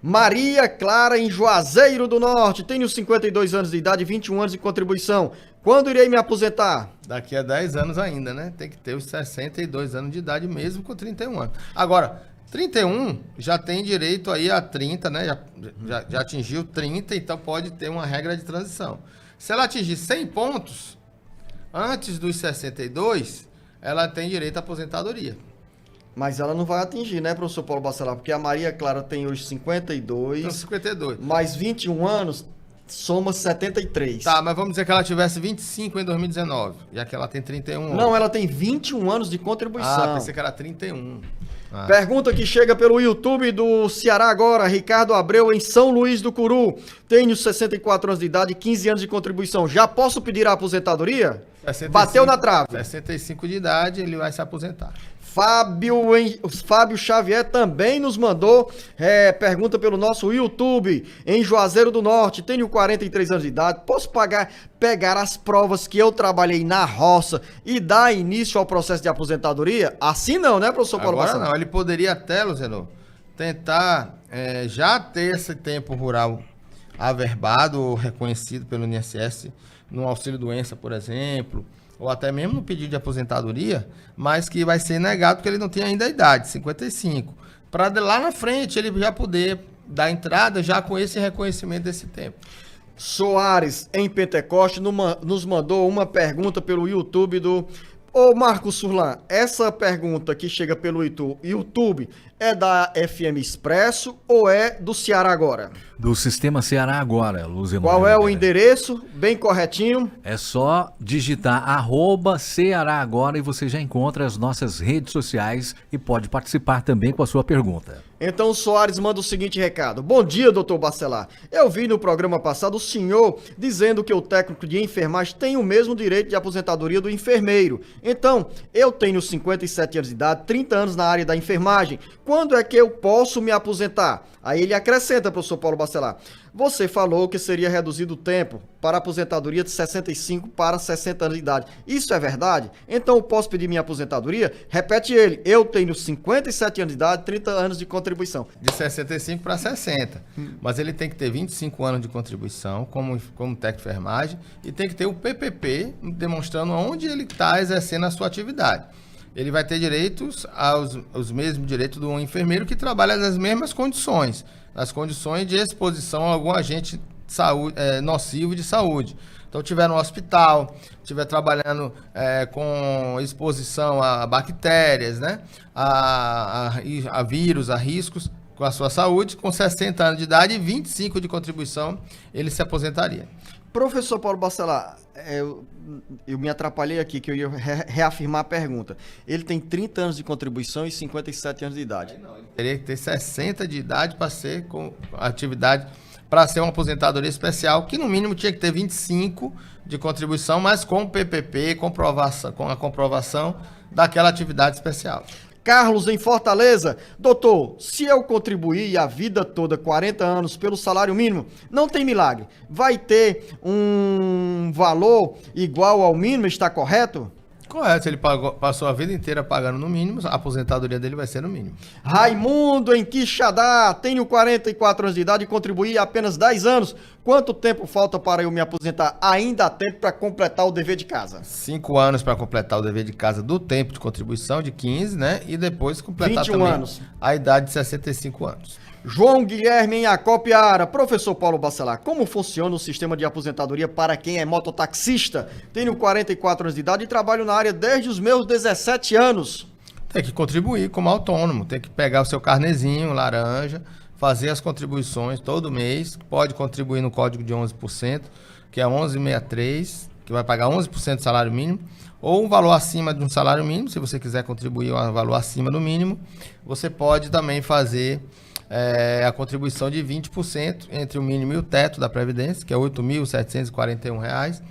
Maria Clara, em Juazeiro do Norte. Tenho 52 anos de idade e 21 anos de contribuição. Quando irei me aposentar? Daqui a 10 anos ainda, né? Tem que ter os 62 anos de idade mesmo com 31 anos. Agora, 31 já tem direito aí a 30, né? Já atingiu 30, então pode ter uma regra de transição. Se ela atingir 100 pontos, antes dos 62, ela tem direito à aposentadoria. Mas ela não vai atingir, né, professor Paulo Bacelar? Porque a Maria Clara tem hoje 52. Então, 52. Mais 21 anos, soma 73. Tá, mas vamos dizer que ela tivesse 25 em 2019, já que ela tem 31 hoje. Não, ela tem 21 anos de contribuição. Ah, pensei que era 31. Ah. Pergunta que chega pelo YouTube do Ceará agora, Ricardo Abreu, em São Luís do Curu. Tenho 64 anos de idade e 15 anos de contribuição. Já posso pedir a aposentadoria? 65, Bateu na trave. 65 de idade, ele vai se aposentar. Fábio Xavier também nos mandou pergunta pelo nosso YouTube, em Juazeiro do Norte. Tenho 43 anos de idade, posso pegar as provas que eu trabalhei na roça e dar início ao processo de aposentadoria? Assim não, né, professor Paulo Agora Bacelar? não, ele poderia até, Luciano, tentar já ter esse tempo rural averbado ou reconhecido pelo INSS no auxílio-doença, por exemplo, ou até mesmo no pedido de aposentadoria, mas que vai ser negado porque ele não tem ainda a idade, 55. Para lá na frente ele já poder dar entrada já com esse reconhecimento desse tempo. Soares, em Pentecoste, nos mandou uma pergunta pelo YouTube do... Ô Marcos Surlan, essa pergunta que chega pelo YouTube é da FM Expresso ou é do Ceará Agora? Do Sistema Ceará Agora, Luziano. Qual é o endereço? Bem corretinho. É só digitar @Ceará Agora e você já encontra as nossas redes sociais e pode participar também com a sua pergunta. Então o Soares manda o seguinte recado. Bom dia, doutor Bacelar. Eu vi no programa passado o senhor dizendo que o técnico de enfermagem tem o mesmo direito de aposentadoria do enfermeiro. Então, eu tenho 57 anos de idade, 30 anos na área da enfermagem. Quando é que eu posso me aposentar? Aí ele acrescenta, professor Paulo Bacelar. Você falou que seria reduzido o tempo para a aposentadoria de 65 para 60 anos de idade. Isso é verdade? Então eu posso pedir minha aposentadoria? Repete ele. Eu tenho 57 anos de idade, 30 anos de contribuição. De 65 para 60. Mas ele tem que ter 25 anos de contribuição como técnico de enfermagem e tem que ter o PPP demonstrando onde ele está exercendo a sua atividade. Ele vai ter direitos aos mesmos direitos do enfermeiro que trabalha nas mesmas condições, nas condições de exposição a algum agente de saúde, nocivo de saúde. Então, tiver no hospital, estiver trabalhando com exposição a bactérias, né? a vírus, a riscos com a sua saúde, com 60 anos de idade e 25 de contribuição, ele se aposentaria. Professor Paulo Bacelar, eu me atrapalhei aqui, que eu ia reafirmar a pergunta. Ele tem 30 anos de contribuição e 57 anos de idade. Não, ele teria que ter 60 de idade para ser com atividade, para ser uma aposentadoria especial, que no mínimo tinha que ter 25 de contribuição, mas com o PPP, com a comprovação daquela atividade especial. Carlos, em Fortaleza. Doutor, se eu contribuir a vida toda, 40 anos, pelo salário mínimo, não tem milagre. Vai ter um valor igual ao mínimo, está correto? Correto, se ele passou a vida inteira pagando no mínimo, a aposentadoria dele vai ser no mínimo. Raimundo, em Quixadá. Tenho 44 anos de idade e contribuí há apenas 10 anos. Quanto tempo falta para eu me aposentar? Ainda há tempo para completar o dever de casa. 5 anos para completar o dever de casa do tempo de contribuição, de 15, né? E depois completar 21 também anos. A idade de 65 anos. João Guilherme em Acopiara. Professor Paulo Bacelar, como funciona o sistema de aposentadoria para quem é mototaxista? Tenho 44 anos de idade e trabalho na área desde os meus 17 anos. Tem que contribuir como autônomo, tem que pegar o seu carnezinho laranja, fazer as contribuições todo mês, pode contribuir no código de 11%, que é 1163, que vai pagar 11% do salário mínimo, ou um valor acima de um salário mínimo, se você quiser contribuir um valor acima do mínimo, você pode também fazer a contribuição de 20% entre o mínimo e o teto da Previdência, que é R$ 8.741,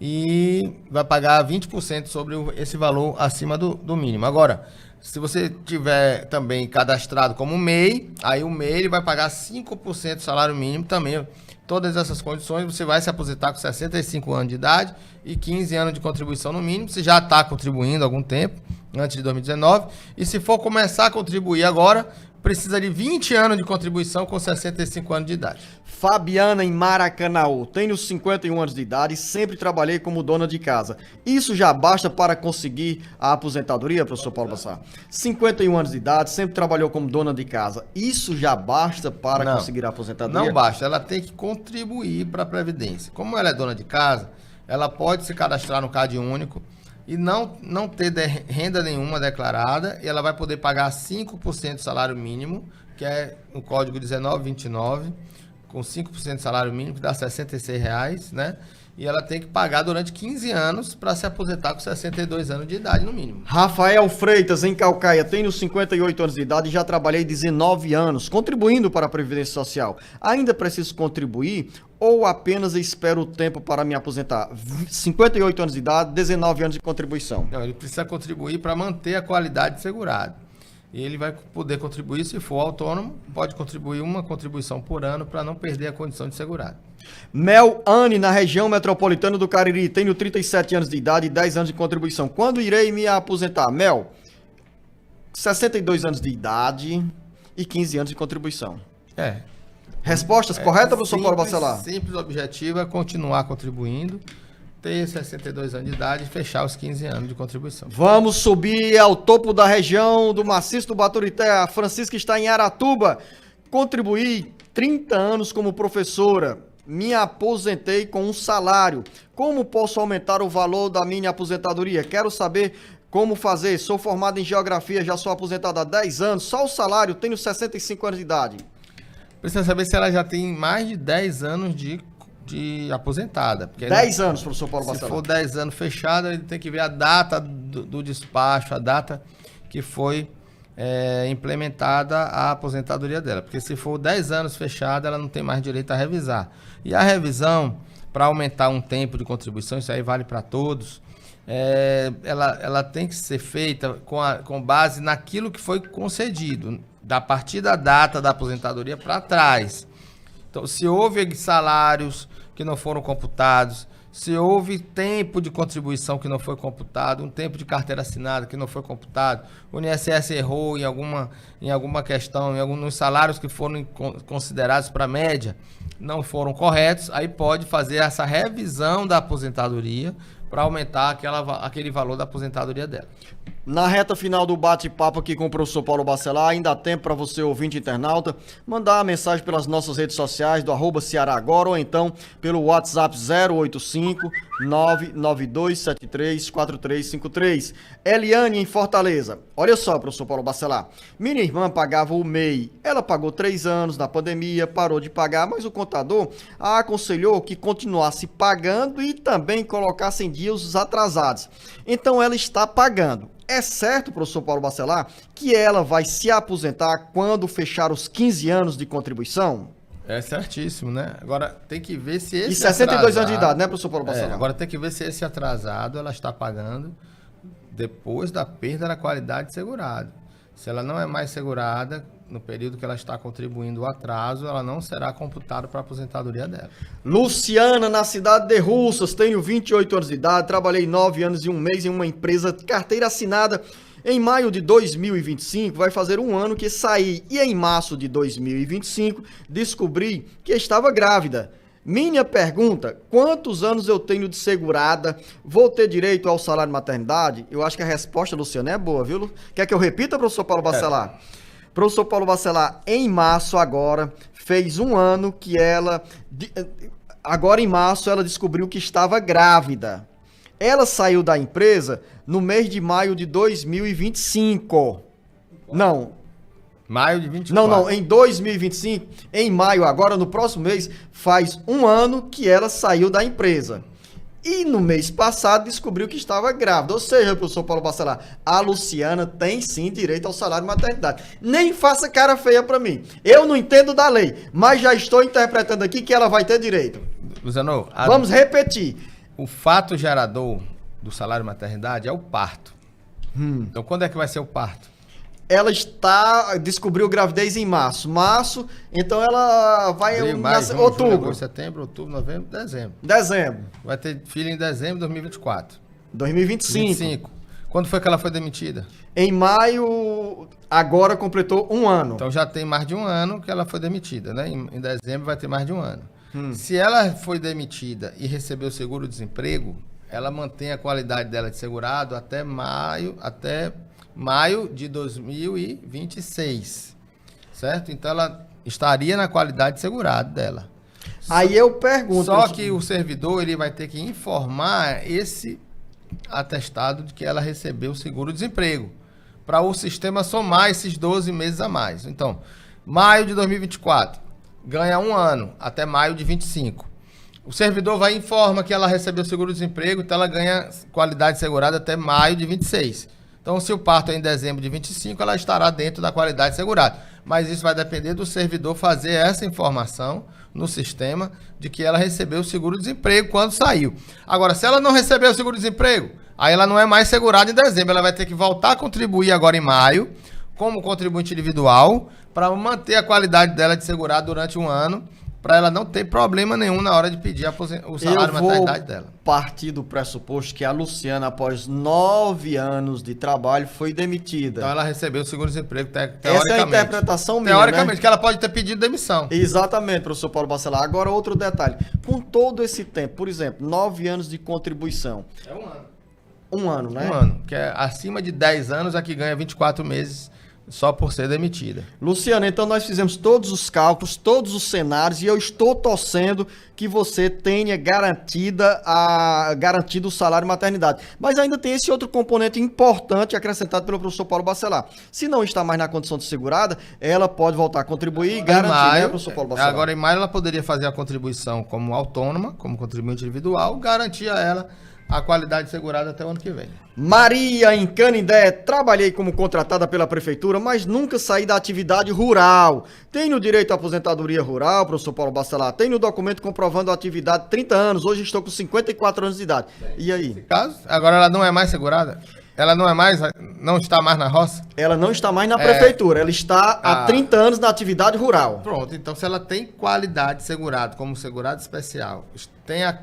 e vai pagar 20% sobre esse valor acima do mínimo. Agora, se você tiver também cadastrado como MEI, aí o MEI ele vai pagar 5% do salário mínimo também. Todas essas condições, você vai se aposentar com 65 anos de idade e 15 anos de contribuição no mínimo. Você já está contribuindo há algum tempo, antes de 2019. E se for começar a contribuir agora, precisa de 20 anos de contribuição com 65 anos de idade. Fabiana em Maracanaú. Tenho 51 anos de idade e sempre trabalhei como dona de casa. Isso já basta para conseguir a aposentadoria, professor Paulo Bassar? 51 anos de idade, sempre trabalhou como dona de casa. Isso já basta para conseguir a aposentadoria? Não basta, ela tem que contribuir para a Previdência. Como ela é dona de casa, ela pode se cadastrar no Cade Único e não ter renda nenhuma declarada, e ela vai poder pagar 5% do salário mínimo, que é no código 1929, com 5% de salário mínimo, que dá R$66, né? E ela tem que pagar durante 15 anos para se aposentar com 62 anos de idade, no mínimo. Rafael Freitas, em Calcaia. Tenho 58 anos de idade e já trabalhei 19 anos, contribuindo para a Previdência Social. Ainda preciso contribuir ou apenas espero o tempo para me aposentar? 58 anos de idade, 19 anos de contribuição. Não, ele precisa contribuir para manter a qualidade de segurado. E ele vai poder contribuir, se for autônomo, pode contribuir uma contribuição por ano para não perder a condição de segurado. Mel Anne, na região metropolitana do Cariri. Tenho 37 anos de idade e 10 anos de contribuição. Quando irei me aposentar? Mel, 62 anos de idade e 15 anos de contribuição. Respostas corretas, professor Paulo Bacelar? Simples, objetivo é continuar contribuindo, ter 62 anos de idade e fechar os 15 anos de contribuição. Vamos subir ao topo da região do Maciço do Baturité. A Francisca está em Aratuba. Contribuí 30 anos como professora. Me aposentei com um salário. Como posso aumentar o valor da minha aposentadoria? Quero saber como fazer. Sou formada em geografia, já sou aposentada há 10 anos. Só o salário, tenho 65 anos de idade. Precisa saber se ela já tem mais de 10 anos de aposentada. Porque 10 anos, professor Paulo Se Bacelar. for 10 anos fechada, ele tem que ver a data do despacho, a data que foi implementada a aposentadoria dela. Porque se for 10 anos fechada, ela não tem mais direito a revisar. E a revisão, para aumentar um tempo de contribuição, isso aí vale para todos, ela tem que ser feita com base naquilo que foi concedido, a partir da data da aposentadoria para trás. Então, se houve salários que não foram computados, se houve tempo de contribuição que não foi computado, um tempo de carteira assinada que não foi computado, o INSS errou em alguma questão, nos salários que foram considerados para média não foram corretos, aí pode fazer essa revisão da aposentadoria para aumentar aquele valor da aposentadoria dela. Na reta final do bate-papo aqui com o professor Paulo Bacelar, ainda há tempo para você, ouvinte internauta, mandar uma mensagem pelas nossas redes sociais do @Ceará Agora ou então pelo WhatsApp 085 992734353. Eliane em Fortaleza. Olha só, professor Paulo Bacelar. Minha irmã pagava o MEI. Ela pagou 3 anos na pandemia, parou de pagar, mas o contador a aconselhou que continuasse pagando e também colocasse em dia os atrasados. Então ela está pagando. É certo, professor Paulo Bacelar, que ela vai se aposentar quando fechar os 15 anos de contribuição? É certíssimo, né? Agora tem que ver se esse E 62 anos de idade, né, professor Paulo Bacelar? Agora tem que ver se esse atrasado ela está pagando depois da perda da qualidade de segurado. Se ela não é mais segurada, no período que ela está contribuindo o atraso, ela não será computada para a aposentadoria dela. Luciana, na cidade de Russas, tenho 28 anos de idade, trabalhei 9 anos e 1 mês em uma empresa de carteira assinada. Em maio de 2025, vai fazer 1 ano que saí e em março de 2025 descobri que estava grávida. Minha pergunta, quantos anos eu tenho de segurada? Vou ter direito ao salário de maternidade? Eu acho que a resposta, Luciana, é boa, viu? Quer que eu repita, professor Paulo Bacelar? Professor Paulo Bacelar, em março agora, fez 1 ano que ela... Agora em março ela descobriu que estava grávida. Ela saiu da empresa no mês de maio de 2025. Não. Maio de 24. Não, em 2025, em maio agora, no próximo mês, faz 1 ano que ela saiu da empresa. E no mês passado descobriu que estava grávida. Ou seja, professor Paulo Bacelar, a Luciana tem sim direito ao salário de maternidade. Nem faça cara feia pra mim. Eu não entendo da lei, mas já estou interpretando aqui que ela vai ter direito. Luciano, Vamos repetir. O fato gerador do salário de maternidade é o parto. Então, quando é que vai ser o parto? Ela descobriu gravidez em março. Então ela vai nascer outubro. Julho, setembro, outubro, novembro, dezembro. Dezembro. Vai ter filho em dezembro de 2024. 2025. 25. Quando foi que ela foi demitida? Em maio, agora completou um ano. Então já tem mais de um ano que ela foi demitida, né? Em dezembro vai ter mais de um ano. Se ela foi demitida e recebeu seguro-desemprego, ela mantém a qualidade dela de segurado até maio de 2026, certo? Então ela estaria na qualidade de segurado dela. Aí eu pergunto... Só que o servidor ele vai ter que informar esse atestado de que ela recebeu o seguro-desemprego, para o sistema somar esses 12 meses a mais. Então, maio de 2024, ganha um ano, até maio de 25. O servidor vai e informa que ela recebeu o seguro-desemprego, então ela ganha qualidade segurada até maio de 26. Então, se o parto é em dezembro de 25, ela estará dentro da qualidade segurada. Mas isso vai depender do servidor fazer essa informação no sistema de que ela recebeu o seguro-desemprego quando saiu. Agora, se ela não recebeu o seguro-desemprego, aí ela não é mais segurada em dezembro. Ela vai ter que voltar a contribuir agora em maio, como contribuinte individual, para manter a qualidade dela de segurado durante um ano, para ela não ter problema nenhum na hora de pedir o salário de maternidade dela. Partir do pressuposto que a Luciana, após 9 anos de trabalho, foi demitida. Então ela recebeu o seguro-desemprego teoricamente. Essa é a interpretação minha, teoricamente, né? que ela pode ter pedido demissão. Exatamente, professor Paulo Bacelar. Agora, outro detalhe. Com todo esse tempo, por exemplo, 9 anos de contribuição. É um ano. Um ano, né? Um ano, que é acima de 10 anos, a que ganha 24 meses só por ser demitida. Luciana, então nós fizemos todos os cálculos, todos os cenários, e eu estou torcendo que você tenha garantido o salário maternidade. Mas ainda tem esse outro componente importante acrescentado pelo professor Paulo Bacelar. Se não está mais na condição de segurada, ela pode voltar a contribuir e garantir, né, professor Paulo Bacelar? Agora, em maio, ela poderia fazer a contribuição como autônoma, como contribuinte individual, garantir a ela a qualidade segurada até o ano que vem. Maria, em Canindé, trabalhei como contratada pela prefeitura, mas nunca saí da atividade rural. Tenho direito à aposentadoria rural, professor Paulo Bacelar. Tenho documento comprovando a atividade 30 anos. Hoje estou com 54 anos de idade. E aí? Caso, agora ela não é mais segurada? Ela não está mais na roça? Ela não está mais na prefeitura. Ela está há 30 anos na atividade rural. Pronto, então se ela tem qualidade segurado como segurado especial, tem a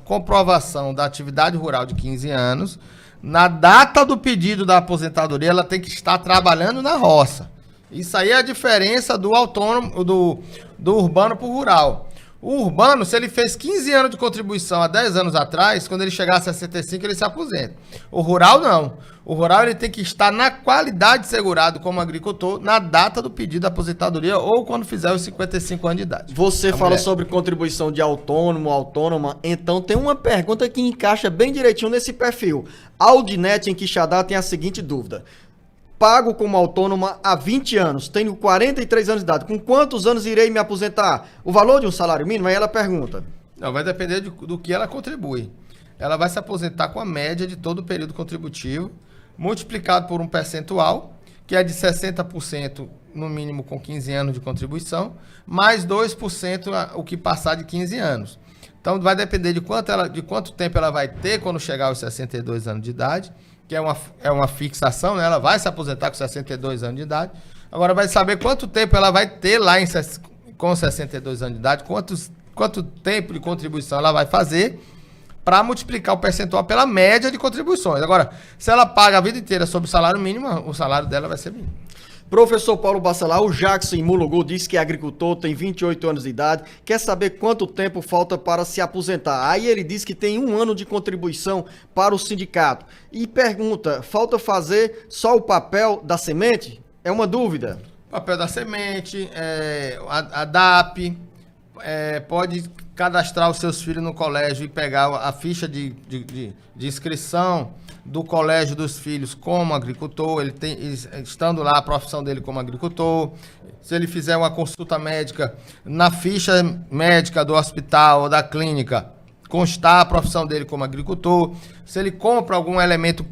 comprovação da atividade rural de 15 anos, na data do pedido da aposentadoria, ela tem que estar trabalhando na roça. Isso aí é a diferença do autônomo, do urbano para o rural. O urbano, se ele fez 15 anos de contribuição há 10 anos atrás, quando ele chegar a 65, ele se aposenta. O rural, não. O rural, ele tem que estar na qualidade segurado como agricultor na data do pedido da aposentadoria ou quando fizer os 55 anos de idade. Você fala sobre contribuição de autônomo, autônoma, então tem uma pergunta que encaixa bem direitinho nesse perfil. Aldinete em Quixadá tem a seguinte dúvida. Pago como autônoma há 20 anos, tenho 43 anos de idade. Com quantos anos irei me aposentar? O valor de um salário mínimo? Aí ela pergunta. Não, vai depender do que ela contribui. Ela vai se aposentar com a média de todo o período contributivo, multiplicado por um percentual, que é de 60% no mínimo com 15 anos de contribuição, mais 2% o que passar de 15 anos. Então vai depender de quanto tempo ela vai ter quando chegar aos 62 anos de idade, que é uma fixação, né? Ela vai se aposentar com 62 anos de idade. Agora vai saber quanto tempo ela vai ter lá com 62 anos de idade, quanto tempo de contribuição ela vai fazer para multiplicar o percentual pela média de contribuições. Agora, se ela paga a vida inteira sobre o salário mínimo, o salário dela vai ser mínimo. Professor Paulo Bacelar, o Jackson em Mulugu diz que é agricultor, tem 28 anos de idade, quer saber quanto tempo falta para se aposentar. Aí ele diz que tem 1 ano de contribuição para o sindicato. E pergunta, falta fazer só o papel da semente? É uma dúvida. Papel da semente, a DAP, pode cadastrar os seus filhos no colégio e pegar a ficha de inscrição do colégio dos filhos como agricultor, estando lá a profissão dele como agricultor. Se ele fizer uma consulta médica, na ficha médica do hospital ou da clínica, constar a profissão dele como agricultor. Se ele compra algum elemento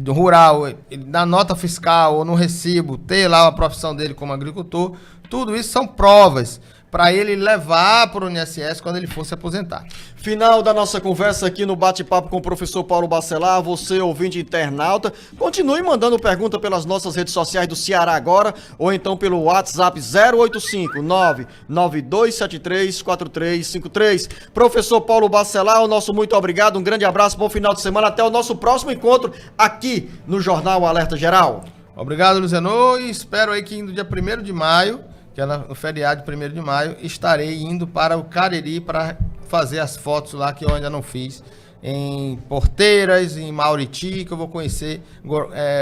rural, na nota fiscal ou no recibo, ter lá a profissão dele como agricultor. Tudo isso são provas para ele levar para o INSS quando ele fosse aposentar. Final da nossa conversa aqui no bate-papo com o professor Paulo Bacelar. Você, ouvinte internauta, continue mandando pergunta pelas nossas redes sociais do Ceará Agora ou então pelo WhatsApp 085-99273-4353. Professor Paulo Bacelar, o nosso muito obrigado, um grande abraço, bom final de semana, até o nosso próximo encontro aqui no Jornal Alerta Geral. Obrigado, Luciano, e espero aí que no dia 1º de maio, que é no feriado de 1º de maio, estarei indo para o Cariri para fazer as fotos lá que eu ainda não fiz, em Porteiras, em Mauriti, que eu vou conhecer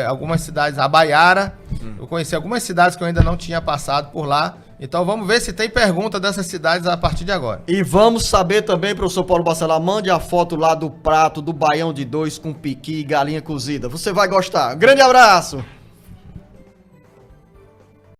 algumas cidades, a Baiara, vou conhecer algumas cidades que eu ainda não tinha passado por lá. Então vamos ver se tem pergunta dessas cidades a partir de agora. E vamos saber também, professor Paulo Bacelar, mande a foto lá do prato do baião de 2 com piqui e galinha cozida. Você vai gostar. Grande abraço!